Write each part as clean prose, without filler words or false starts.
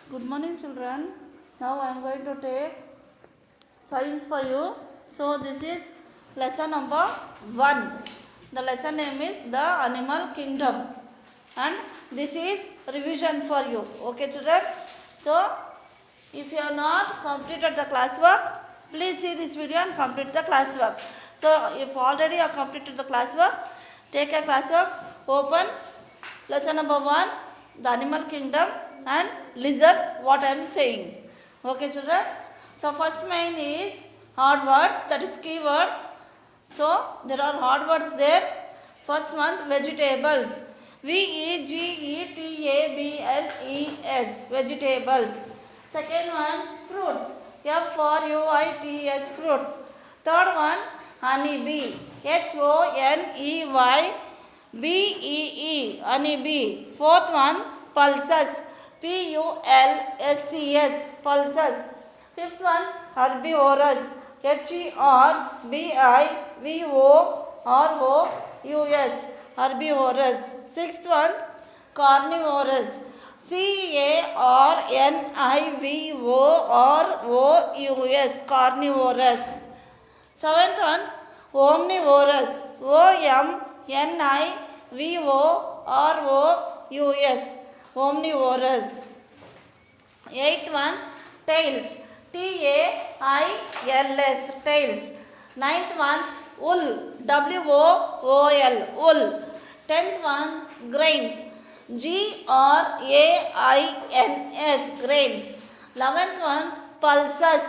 Good morning, children. Now I am going to take science for you. So this is lesson number 1. The lesson name is the Animal Kingdom, and this is revision for you. Okay, children. So if you have not completed the classwork, please see this video and complete the classwork. So if already you have completed the classwork, take a classwork, open lesson number 1, the Animal Kingdom, and listen what I am saying. Okay, children. So first main is hard words, that is keywords. So there are hard words there. First one, vegetables. Vegetable, vegetables. Second one, fruits. Fruits, fruits. Third one, honeybee. honeybee, honeybee. Fourth one, pulses. pulses, pulses. Fifth one, herbivores. herbivorous, herbivores. Sixth one, carnivorous. carnivorous, carnivorous. Seventh one, omnivorous. omnivorous, omnivorous. Eighth one, tails. tails, tails. Ninth one, wool. wool, wool. Tenth one, grains. grains, grains. 11th one, pulses.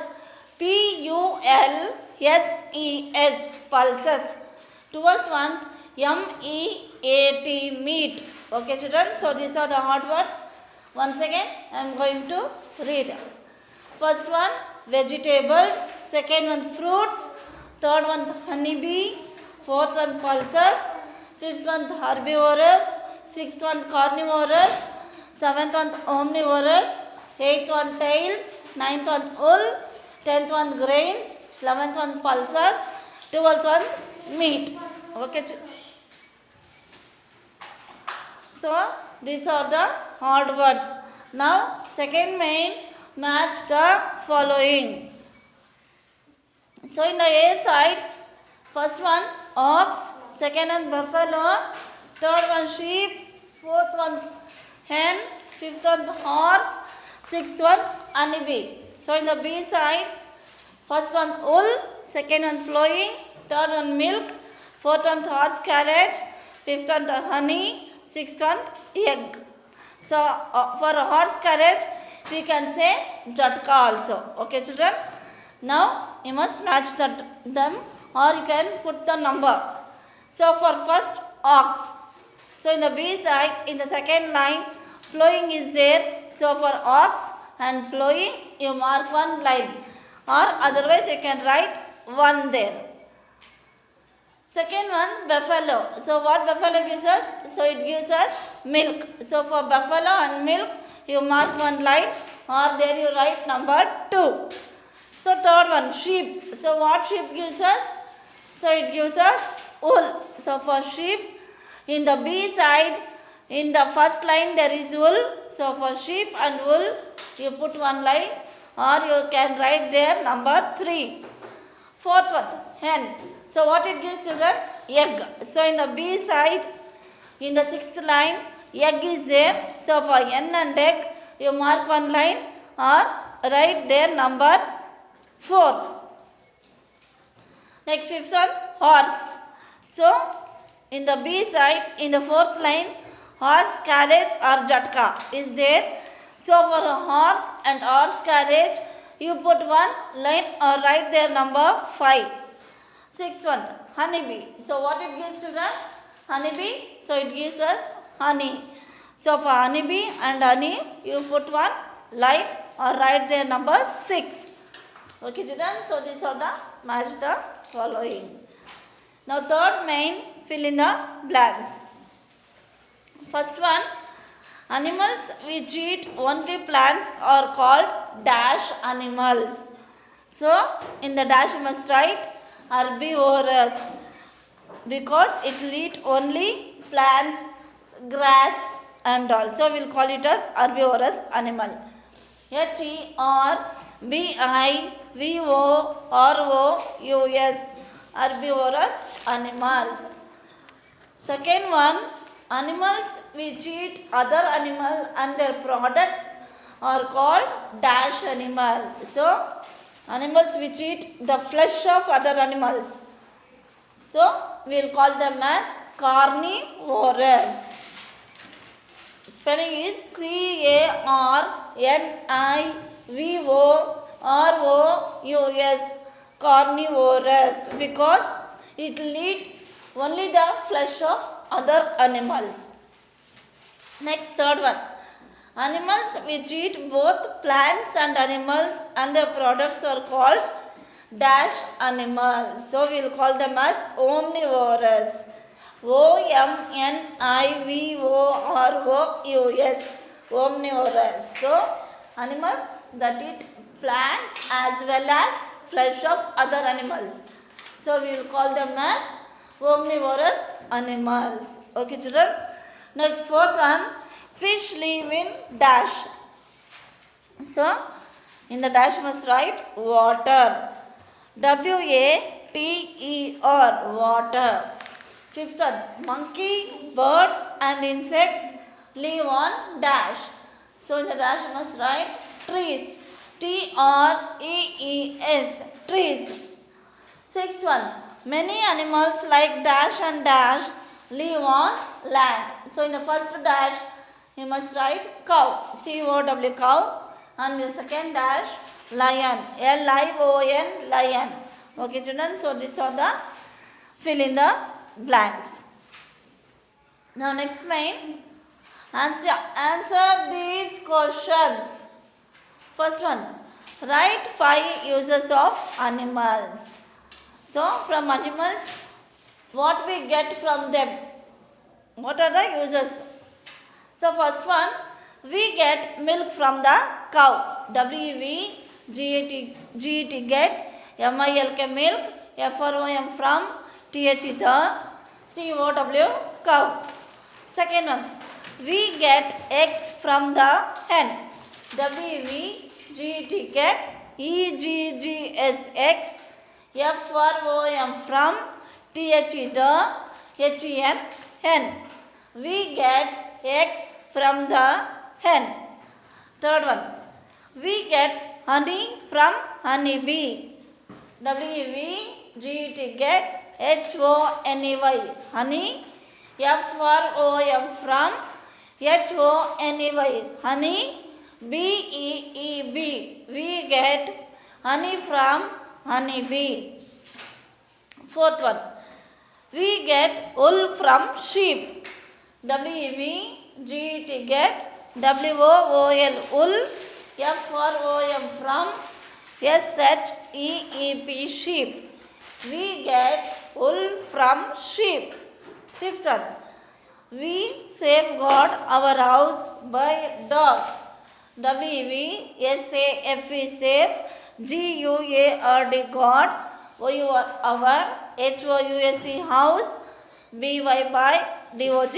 pulses, pulses. 12th one, meat, meat. Okay, children. So these are the hard words. Once again, I am going to read. First one, vegetables. Second one, fruits. Third one, honeybee. Fourth one, pulses. Fifth one, herbivores. Sixth one, carnivorous. Seventh one, omnivorous. Eighth one, tails. Ninth one, wool. Tenth one, grains. 11th one, pulses. 12th one, meat. Okay. So these are the hard words. Now second main, match the following. So in the A side, first one ox, second one buffalo, third one sheep, fourth one hen, fifth one horse, sixth one honeybee. So in the B side, first one wool, second one flowing, third one milk, fourth one horse carriage, fifth one the honey, sixth one egg. So for a horse carriage, we can say jatka also. Okay, children. Now you must match them, or you can put the number. So for first ox. So in the B side, in the second line, flowing is there. So for ox and flowing, you mark one line, or otherwise you can write one there. Second one, buffalo. So what buffalo gives us? So it gives us milk. So for buffalo and milk, you mark one line, or there you write number 2. So third one, sheep. So what sheep gives us? So it gives us wool. So for sheep, in the B side, in the first line there is wool. So for sheep and wool, you put one line, or you can write there number 3. Fourth one, hen. So what it gives, children? Egg. So in the B side, in the sixth line, egg is there. So for hen and egg, you mark one line, or write there number 4. Next, fifth one, horse. So in the B side, in the fourth line, horse carriage or jatka is there. So for a horse and horse carriage, you put one line or write there number 5. Sixth one, honeybee. So what it gives, children? Honeybee. So it gives us honey. So for honeybee and honey, you put one line or write there number 6. Okay, children. So these are the match the following. Now third main, fill in the blanks. First one, animals which eat only plants are called dash animals. So in the dash you must write herbivorous, because it will eat only plants, grass and all. So we will call it as herbivorous animal. Herbivorous, herbivorous animals. Second one, animals which eat other animal and their products are called dash animal. So, animals which eat the flesh of other animals. So, we will call them as carnivorous. Spelling is Carnivorous, carnivorous, because it will eat only the flesh of other animals. Next, third one. Animals which eat both plants and animals and their products are called dash animals. So, we will call them as omnivorous. Omnivorous, omnivorous. So, animals that eat plants as well as flesh of other animals. So, we will call them as omnivorous animals. Okay, children. Next, fourth one, fish live in dash. So, in the dash must write water. WATER, water. Fifth one, monkey, birds and insects live on dash. So, in the dash must write trees. TREES, trees. Sixth one, many animals like dash and dash live on land. So, in the first dash, you must write cow, COW, cow. And the second dash, lion, LION, lion. Okay, children, so these are the fill in the blanks. Now, next main, answer these questions. First one, write 5 uses of animals. So, from animals, what we get from them? What are the uses? So, first one, we get milk from the cow. WEGET, get. MILK, milk. FROM, from. THE, the. COW, cow. Second one, we get eggs from the hen. WEGET, get. EGGS, eggs. FROM, from. THE, the. HEN, hen. We get eggs from the hen. Third one, we get honey from honeybee. WEGET, get. HONEY, honey. FROM, from. HONEY, honey. BEEB, we get honey from honeybee. Fourth one, we get wool from sheep. WEGET, get. WOOL, wool. FROM, from. SHEEP, sheep. We get wool from sheep. Fifth one, we safeguard our house by dog. WESAFE, safe. GUARD, guard. Our HOUSE, house. BY, by. DOG,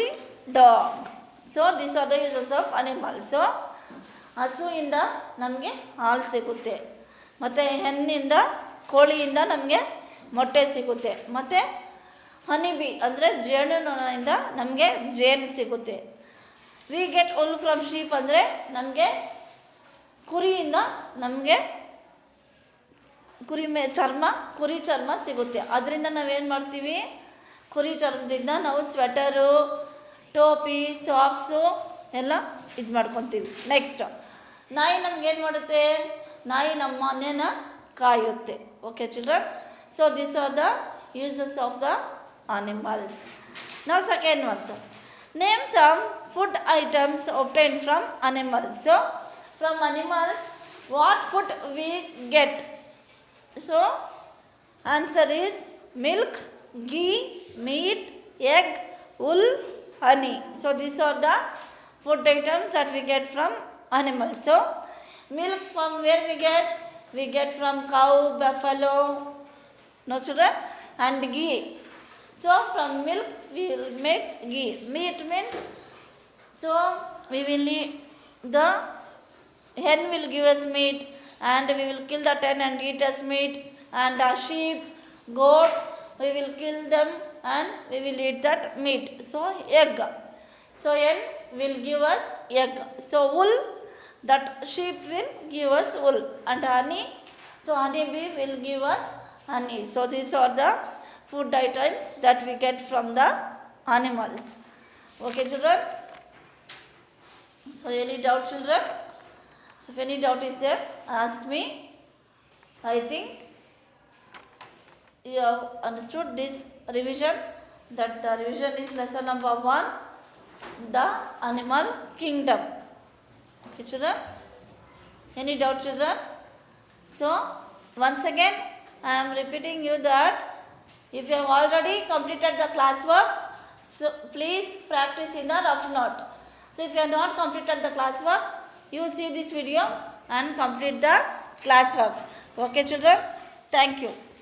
dog. So, these are the uses of animals. So, ಹಸುವಿಂದ ನಮಗೆ ಹಾಲು ಸಿಗುತ್ತೆ, ಮತ್ತು ಹೆಣ್ಣಿಂದ ಕೋಳಿಯಿಂದ ನಮಗೆ ಮೊಟ್ಟೆ ಸಿಗುತ್ತೆ, ಮತ್ತು honeybee ಅಂದರೆ ಜೇನುನೊಣದಿಂದ ನಮಗೆ ಜೇನು ಸಿಗುತ್ತೆ. We get wool from sheep ಅಂದರೆ ನಮಗೆ ಕುರಿಯಿಂದ ನಮಗೆ ಕುರಿ ಚರ್ಮ ಸಿಗುತ್ತೆ. ಅದರಿಂದ ನಾವೇನು ಮಾಡ್ತೀವಿ, ಕುರಿ ಚರ್ಮದಿಂದ ನಾವು ಸ್ವೆಟರು, ಟೋಪಿ, ಸಾಕ್ಸು ಎಲ್ಲ ಇದು ಮಾಡ್ಕೊತೀವಿ. ನೆಕ್ಸ್ಟ್, ನಾಯಿ ನಮಗೇನು ಮಾಡುತ್ತೆ? ನಾಯಿ ನಮ್ಮ ಮನೇನ ಕಾಯುತ್ತೆ. Okay children, so this are the uses of the animals. Now second one, name some food items obtained from animals. So from animals what food we get? So answer is milk, ghee, meat, egg, wool, honey. So these are the food items that we get from animals. So milk from where we get? We get from cow, buffalo, no children, and ghee. So from milk we will make ghee. Meat means, so we will eat the hen will give us meat, and we will kill that hen and eat as meat. And sheep, goat, we will kill them and we will eat that meat. So egg. So hen will give us egg. So wool, that sheep will give us wool. And honey, so honey bee will give us honey. So these are the food items that we get from the animals. Okay, children? So any doubt, children? So if any doubt is there, ask me. I think you have understood this revision, that the revision is lesson number 1, the animal kingdom. Okay, children? Any doubt, children? So once again I am repeating you that if you have already completed the classwork, so please practice in the rough note. So if you have not completed the classwork, you see this video and complete the classwork. Okay, children? Thank you.